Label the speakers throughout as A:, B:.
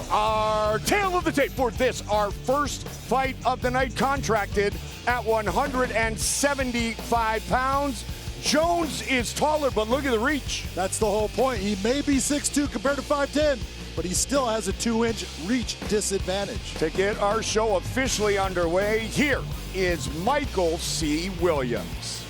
A: our tail of the tape for this, our first fight of the night, contracted at 175 pounds. Jones is taller, but look at the reach.
B: That's the whole point. He may be 6'2" compared to 5'10", but he still has a 2-inch reach disadvantage.
A: To get our show officially underway, here is Michael C. Williams.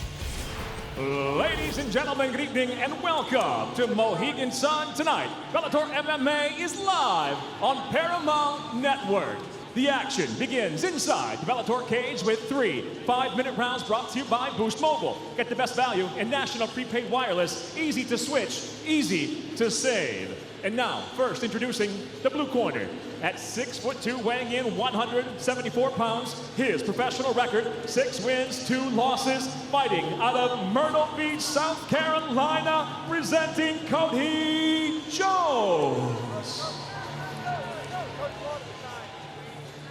C: Ladies and gentlemen, good evening and welcome to Mohegan Sun tonight. Bellator MMA is live on Paramount Network. The action begins inside the Bellator cage with 3 5-minute rounds brought to you by Boost Mobile. Get the best value in national prepaid wireless, easy to switch, easy to save. And now, first introducing the blue corner. At 6'2", weighing in 174 pounds, his professional record, 6 wins, 2 losses, fighting out of Myrtle Beach, South Carolina, presenting Cody Jones.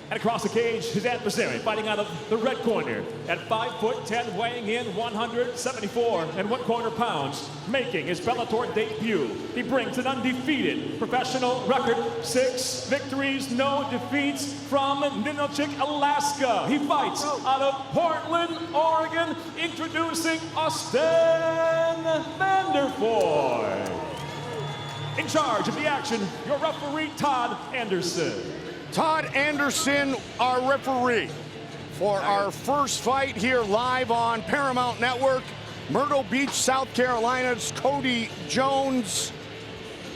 C: And across the cage, his adversary, fighting out of the red corner at 5'10", weighing in 174 pounds, making his Bellator debut. He brings an undefeated professional record, 6 victories, no defeats from Ninilchik, Alaska. He fights out of Portland, Oregon, introducing Austin Vanderford. In charge of the action, your referee, Todd Anderson.
A: Todd Anderson, our referee, for our first fight here live on Paramount Network. Myrtle Beach, South Carolina's Cody Jones,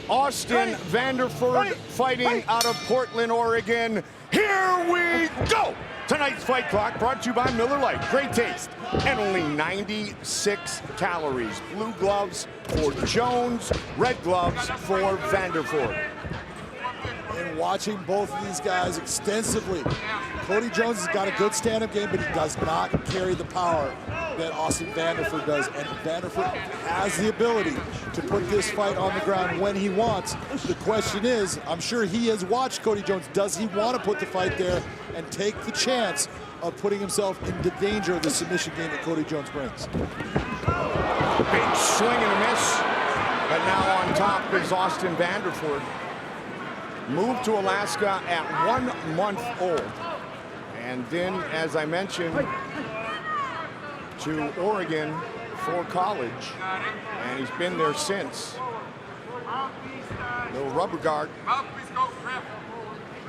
A: Austin Vanderford fighting out of Portland, Oregon. Here we go! Tonight's fight clock brought to you by Miller Lite. Great taste and only 96 calories. Blue gloves for Jones, red gloves for Vanderford.
B: And watching both of these guys extensively, Cody Jones has got a good stand-up game, but he does not carry the power that Austin Vanderford does. And Vanderford has the ability to put this fight on the ground when he wants. The question is, I'm sure he has watched Cody Jones. Does he want to put the fight there and take the chance of putting himself into danger of the submission game that Cody Jones brings?
A: Big swing and a miss, but now on top is Austin Vanderford. Moved to Alaska at 1 month old. And then, as I mentioned, to Oregon for college. And he's been there since. Little rubber guard.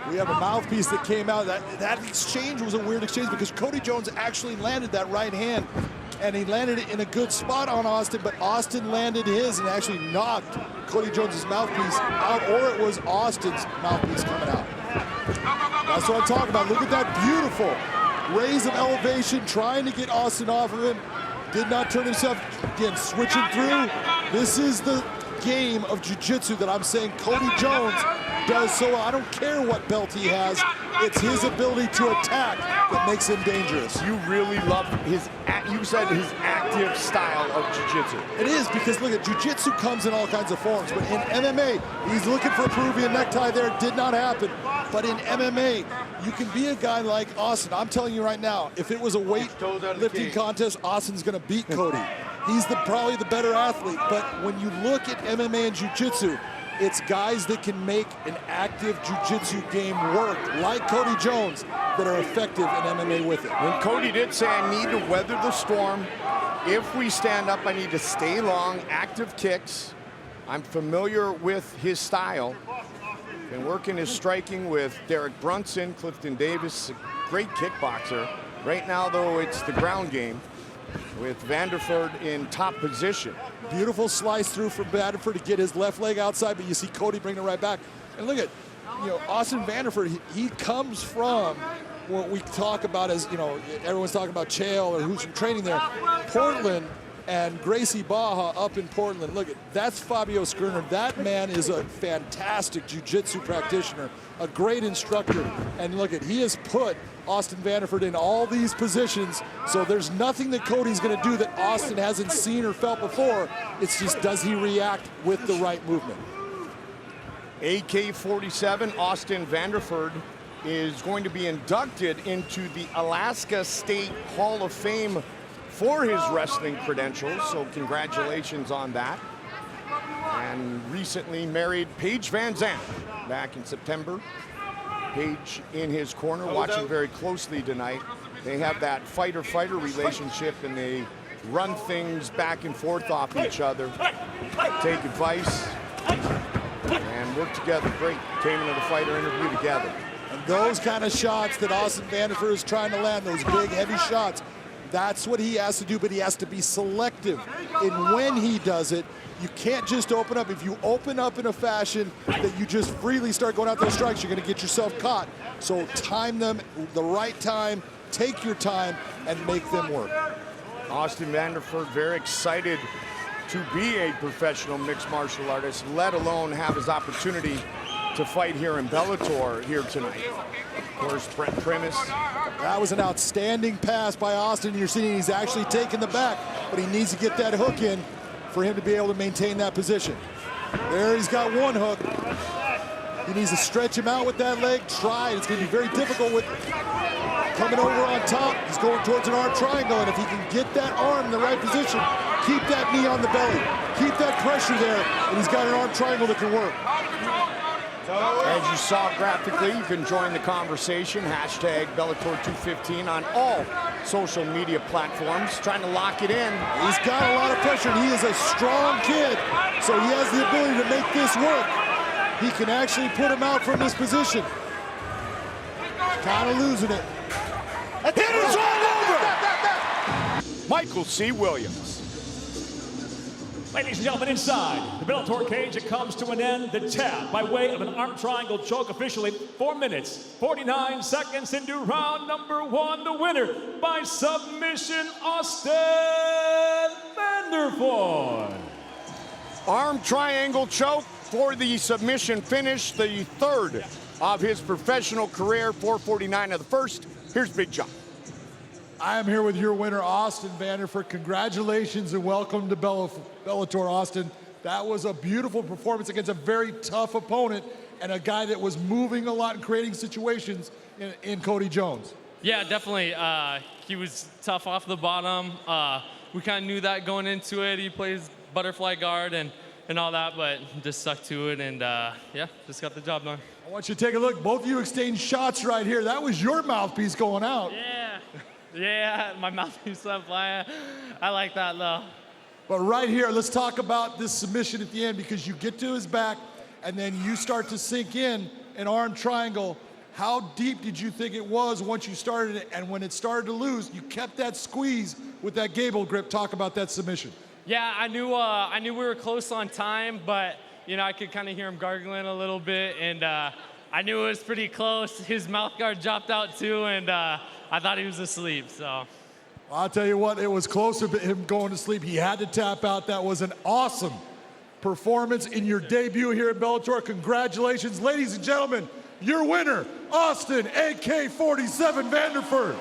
B: We have a mouthpiece that came out. That exchange was a weird exchange because Cody Jones actually landed that right hand, and he landed it in a good spot on Austin, but Austin landed his and actually knocked Cody Jones's mouthpiece out, or it was Austin's mouthpiece coming out. That's what I'm talking about. Look at that beautiful raise of elevation, trying to get Austin off of him. Did not turn himself, again, switching through. This is the game of jiu-jitsu that I'm saying Cody Jones does so well. I don't care what belt he has. It's his ability to attack that makes him dangerous.
A: You really love his, you said his active style of jiu-jitsu.
B: It is, because look at jiu-jitsu comes in all kinds of forms, but in MMA, he's looking for a Peruvian necktie there. It did not happen. But in MMA, you can be a guy like Austin. I'm telling you right now, if it was a weight-lifting contest, Austin's gonna beat Cody. He's probably the better athlete, but when you look at MMA and jiu-jitsu, it's guys that can make an active jiu-jitsu game work, like Cody Jones, that are effective in MMA with it.
A: When Cody did say, I need to weather the storm. If we stand up, I need to stay long, active kicks. I'm familiar with his style. Been working his striking with Derek Brunson, Clifton Davis, a great kickboxer. Right now, though, it's the ground game with Vanderford in top position.
B: Beautiful slice through from Vanderford to get his left leg outside, but you see Cody bring it right back. And look at, Austin Vanderford, he comes from what we talk about as, everyone's talking about Chael or who's from training there. Portland and Gracie Baja up in Portland. Look, that's Fabio Skerner. That man is a fantastic jiu-jitsu practitioner, a great instructor. And look, he has put Austin Vanderford in all these positions, so there's nothing that Cody's going to do that Austin hasn't seen or felt before. It's just, does he react with the right movement?
A: AK-47, Austin Vanderford is going to be inducted into the Alaska State Hall of Fame for his wrestling credentials, so congratulations on that. and recently married Paige Van Zandt back in September. Paige in his corner, watching very closely tonight. They have that fighter-fighter relationship, and they run things back and forth off each other, take advice, and work together. Great Taming of the Fighter interview together.
B: And those kind of shots that Austin Vanderford is trying to land, those big, heavy shots, that's what he has to do, but he has to be selective in when he does it. You can't just open up. If you open up in a fashion that you just freely start going out those strikes, you're going to get yourself caught. So time them the right time, take your time, and make them work.
A: Austin Vanderford very excited to be a professional mixed martial artist, let alone have his opportunity to fight here in Bellator here tonight. Of course, Brent Primus.
B: That was an outstanding pass by Austin. You're seeing he's actually taking the back, but he needs to get that hook in for him to be able to maintain that position. There, he's got one hook. He needs to stretch him out with that leg. Try it. It's going to be very difficult with coming over on top. He's going towards an arm triangle, and if he can get that arm in the right position, keep that knee on the belly, keep that pressure there, and he's got an arm triangle that can work.
A: As you saw graphically, you can join the conversation. Hashtag Bellator215 on all social media platforms. Trying to lock it in.
B: He's got a lot of pressure, and he is a strong kid, so he has the ability to make this work. He can actually put him out from this position. Kind of losing it.
A: It is all over! Michael C. Williams.
C: Ladies and gentlemen, inside the Bellator cage, it comes to an end. The tap by way of an arm triangle choke, officially 4 minutes, 49 seconds into round number one. The winner by submission, Austin Vanderford.
A: Arm triangle choke for the submission finish, the third of his professional career, 4:49 of the first. Here's Big John.
B: I am here with your winner, Austin Vanderford. Congratulations and welcome to Bellator, Austin. That was a beautiful performance against a very tough opponent and a guy that was moving a lot and creating situations in Cody Jones.
D: Yeah, definitely. He was tough off the bottom. We kind of knew that going into it. He plays butterfly guard and all that, but just stuck to it and, yeah, just got the job done.
B: I want you to take a look. Both of you exchanged shots right here. That was your mouthpiece going out.
D: Yeah. Yeah, my mouthpiece went flying. I like that, though.
B: But right here, let's talk about this submission at the end, because you get to his back and then you start to sink in an arm triangle. How deep did you think it was once you started it? And when it started to lose, you kept that squeeze with that gable grip. Talk about that submission.
D: Yeah, I knew we were close on time, but, you know, I could kind of hear him gargling a little bit, and I knew it was pretty close. His mouth guard dropped out, too, and I thought he was asleep, so.
B: I'll tell you what, it was close to him going to sleep. He had to tap out. That was an awesome performance in your debut here at Bellator. Congratulations, ladies and gentlemen. Your winner, Austin AK-47 Vanderford.